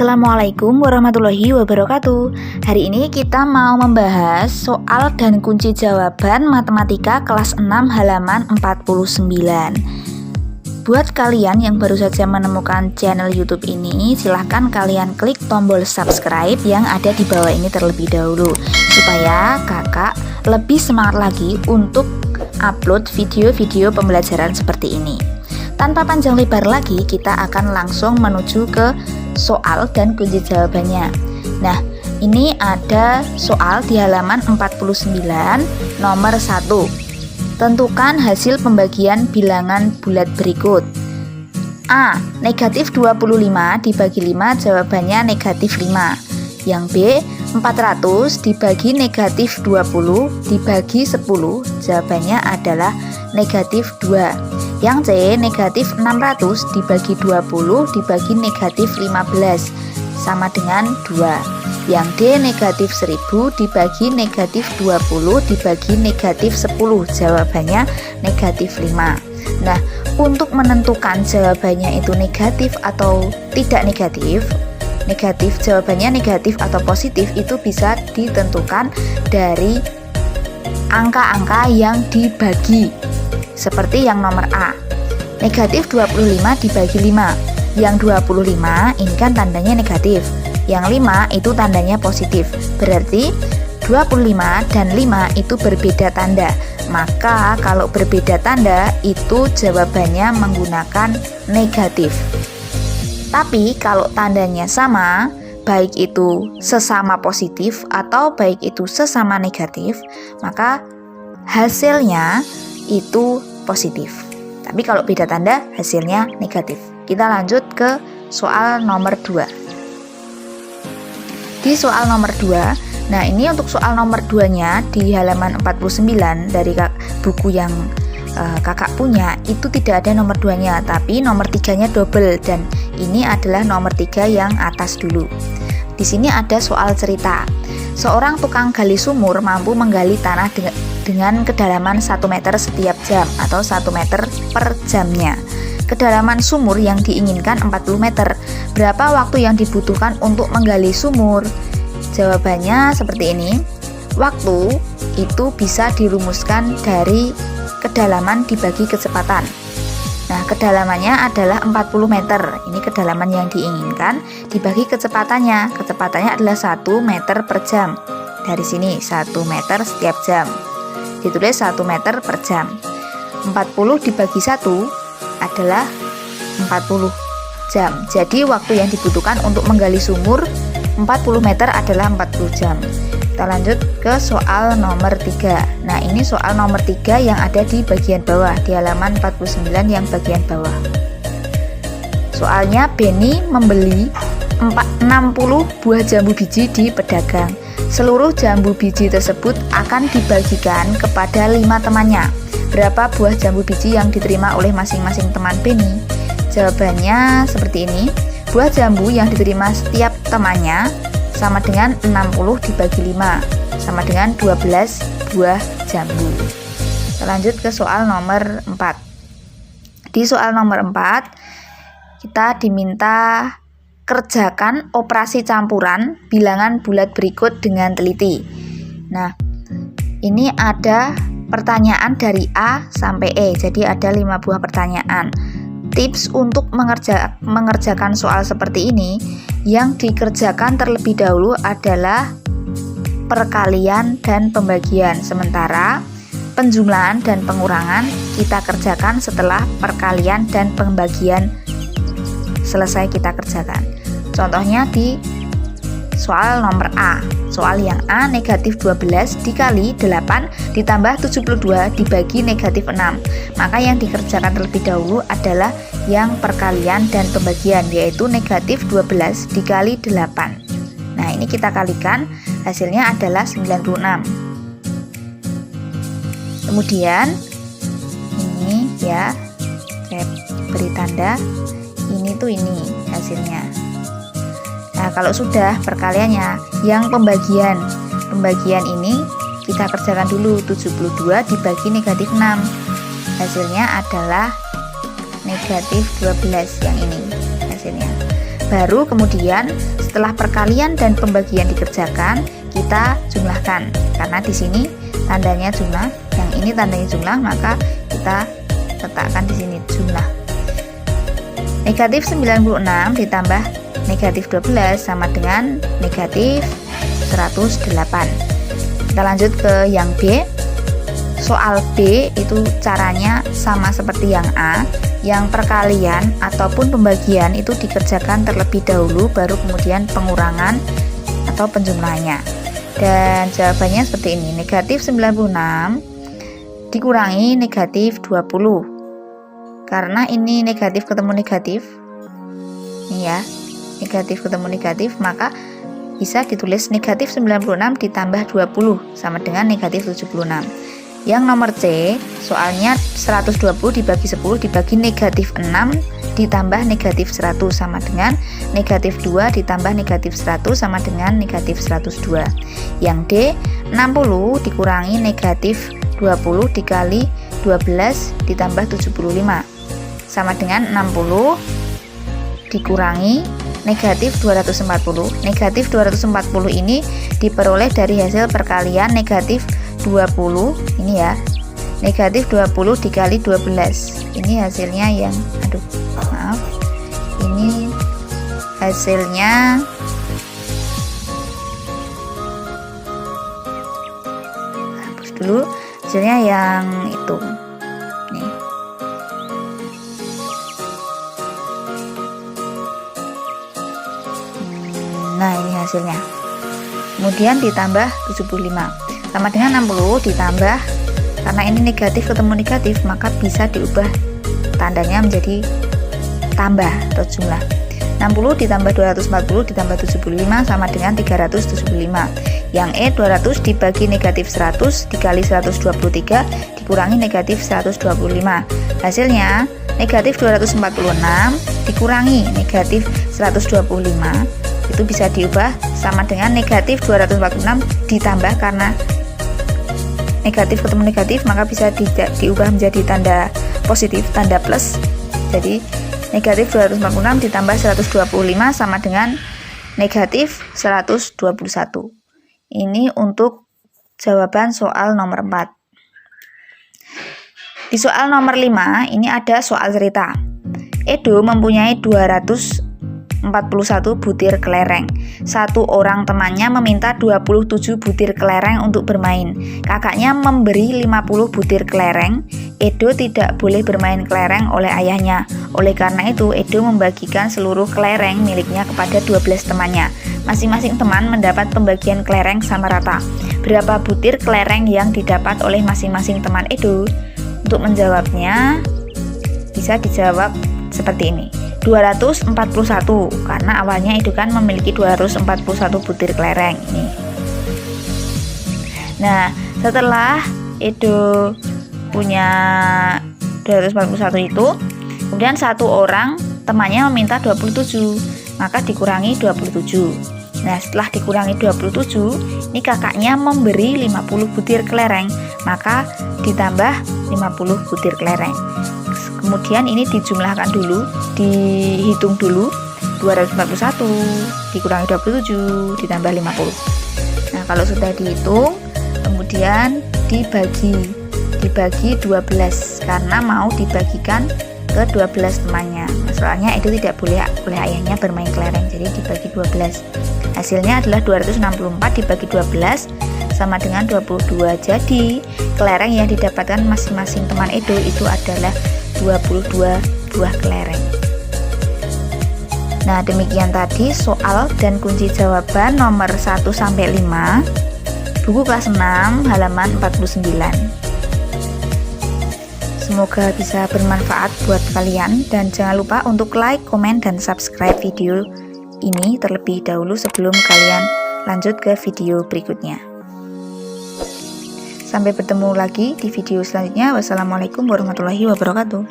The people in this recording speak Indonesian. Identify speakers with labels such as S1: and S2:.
S1: Assalamualaikum warahmatullahi wabarakatuh. Hari ini kita mau membahas soal dan kunci jawaban matematika kelas 6 halaman 49. Buat kalian yang baru saja menemukan channel YouTube ini, silahkan kalian klik tombol subscribe yang ada di bawah ini terlebih dahulu, supaya kakak lebih semangat lagi untuk upload video-video pembelajaran seperti ini. Tanpa panjang lebar lagi, kita akan langsung menuju ke soal dan kunci jawabannya. Nah, ini ada soal di halaman 49 nomor 1. Tentukan hasil pembagian bilangan bulat berikut. A. Negatif 25 dibagi 5, jawabannya negatif 5. Yang B. 400 dibagi negatif 20 dibagi 10, jawabannya adalah negatif 2. Yang C. Negatif 600 dibagi 20 dibagi negatif 15, sama dengan 2. Yang D. Negatif 1000 dibagi negatif 20 dibagi negatif 10, jawabannya negatif 5. Nah, untuk menentukan jawabannya itu negatif atau tidak negatif, jawabannya negatif atau positif itu bisa ditentukan dari angka-angka yang dibagi. Seperti yang nomor A, negatif 25 dibagi 5. Yang 25 ini kan tandanya negatif, yang 5 itu tandanya positif. Berarti 25 dan 5 itu berbeda tanda. Maka kalau berbeda tanda itu jawabannya menggunakan negatif. Tapi kalau tandanya sama, baik itu sesama positif atau baik itu sesama negatif, maka hasilnya itu positif. Tapi kalau beda tanda, hasilnya negatif. Kita lanjut ke soal nomor 2. Di soal nomor 2, nah ini untuk soal nomor 2-nya di halaman 49 dari buku yang kakak punya, itu tidak ada nomor 2-nya, tapi nomor 3-nya double, dan ini adalah nomor 3 yang atas dulu. Di sini ada soal cerita. Seorang tukang gali sumur mampu menggali tanah dengan kedalaman 1 meter setiap jam atau 1 meter per jamnya. Kedalaman sumur yang diinginkan 40 meter. Berapa waktu yang dibutuhkan untuk menggali sumur? Jawabannya seperti ini. Waktu itu bisa dirumuskan dari kedalaman dibagi kecepatan. Nah, kedalamannya adalah 40 meter. Ini kedalaman yang diinginkan dibagi kecepatannya. Kecepatannya adalah 1 meter per jam. Dari sini 1 meter setiap jam. Ditulis 1 meter per jam. 40 dibagi 1 adalah 40 jam. Jadi waktu yang dibutuhkan untuk menggali sumur 40 meter adalah 40 jam. Kita lanjut ke soal nomor 3. Nah, ini soal nomor 3 yang ada di bagian bawah, di halaman 49 yang bagian bawah. Soalnya, Benny membeli 60 buah jambu biji di pedagang. Seluruh jambu biji tersebut akan dibagikan kepada 5 temannya. Berapa buah jambu biji yang diterima oleh masing-masing teman Benny? Jawabannya seperti ini. Buah jambu yang diterima setiap temannya sama dengan 60 dibagi 5, sama dengan 12 buah jambu. Kita lanjut ke soal nomor 4. Di soal nomor 4, kita diminta kerjakan operasi campuran bilangan bulat berikut dengan teliti. Nah, ini ada pertanyaan dari A sampai E, jadi ada 5 buah pertanyaan. Tips untuk mengerjakan soal seperti ini, yang dikerjakan terlebih dahulu adalah perkalian dan pembagian, sementara penjumlahan dan pengurangan kita kerjakan setelah perkalian dan pembagian selesai kita kerjakan. Contohnya di soal nomor A. Soal yang A, negatif 12 dikali 8 ditambah 72 dibagi negatif 6. Maka yang dikerjakan terlebih dahulu adalah yang perkalian dan pembagian, yaitu negatif 12 dikali 8. Nah, ini kita kalikan, hasilnya adalah 96. Kemudian ini ya, saya beri tanda, ini tuh ini hasilnya. Nah, kalau sudah perkaliannya, yang pembagian ini kita kerjakan dulu. 72 dibagi negatif 6, hasilnya adalah negatif 12, yang ini hasilnya. Baru kemudian setelah perkalian dan pembagian dikerjakan, kita jumlahkan. Karena di sini tandanya jumlah, yang ini tandanya jumlah, maka kita letakkan di sini jumlah. Negatif 96 ditambah negatif 12 sama dengan negatif 108. Kita lanjut ke yang B. Soal B itu caranya sama seperti yang A, yang perkalian ataupun pembagian itu dikerjakan terlebih dahulu, baru kemudian pengurangan atau penjumlahannya. Dan jawabannya seperti ini, negatif 96 dikurangi negatif 20. Karena ini negatif ketemu negatif, ini ya, negatif ketemu negatif, maka bisa ditulis negatif 96 ditambah 20 sama dengan negatif 76. Yang nomor C, soalnya 120 dibagi 10 dibagi negatif 6 ditambah negatif 100 sama dengan negatif 2 ditambah negatif 100 sama dengan negatif 102. Yang D, 60 dikurangi negatif 20 dikali 12 ditambah 75 sama dengan 60 dikurangi negatif 240. Negatif 240 ini diperoleh dari hasil perkalian negatif 20 ini ya, negatif 20 dikali 12. Ini hasilnya yang, maaf, ini hasilnya hapus dulu, hasilnya yang itu nih. Nah, ini hasilnya. Kemudian ditambah 75 sama dengan 60 ditambah, karena ini negatif ketemu negatif, maka bisa diubah tandanya menjadi tambah atau jumlah. 60 ditambah 240 ditambah 75 sama dengan 375. Yang E, 200 dibagi negatif 100 dikali 123 dikurangi negatif 125. Hasilnya negatif 246 dikurangi negatif 125 itu bisa diubah sama dengan negatif 246 ditambah, karena negatif ketemu negatif maka bisa diubah menjadi tanda positif, tanda plus. Jadi negatif 246 ditambah 125 sama dengan negatif 121. Ini untuk jawaban soal nomor 4. Di soal nomor 5 ini ada soal cerita. Edo mempunyai 241 butir kelereng. Satu orang temannya meminta 27 butir kelereng untuk bermain. Kakaknya memberi 50 butir kelereng. Edo tidak boleh bermain kelereng oleh ayahnya. Oleh karena itu, Edo membagikan seluruh kelereng miliknya kepada 12 temannya. Masing-masing teman mendapat pembagian kelereng sama rata. Berapa butir kelereng yang didapat oleh masing-masing teman Edo? Untuk menjawabnya, bisa dijawab seperti ini. 241, karena awalnya Edo kan memiliki 241 butir kelereng ini. Nah, setelah Edo punya 241 itu, kemudian satu orang temannya meminta 27, maka dikurangi 27. Nah, setelah dikurangi 27, ini kakaknya memberi 50 butir kelereng, maka ditambah 50 butir kelereng. Kemudian ini dijumlahkan dulu, dihitung dulu, 241 dikurangi 27 ditambah 50. Nah, kalau sudah dihitung, kemudian dibagi 12 karena mau dibagikan ke 12 temannya. Masalahnya itu tidak boleh ayahnya bermain kelereng, jadi dibagi 12. Hasilnya adalah 264 dibagi 12 sama dengan 22. Jadi kelereng yang didapatkan masing-masing teman Edo itu adalah 22 buah kelereng. Nah, demikian tadi soal dan kunci jawaban nomor 1 sampai 5 buku kelas 6 halaman 49. Semoga bisa bermanfaat buat kalian, dan jangan lupa untuk like, komen, dan subscribe video ini terlebih dahulu sebelum kalian lanjut ke video berikutnya. Sampai bertemu lagi di video selanjutnya. Wassalamualaikum warahmatullahi wabarakatuh.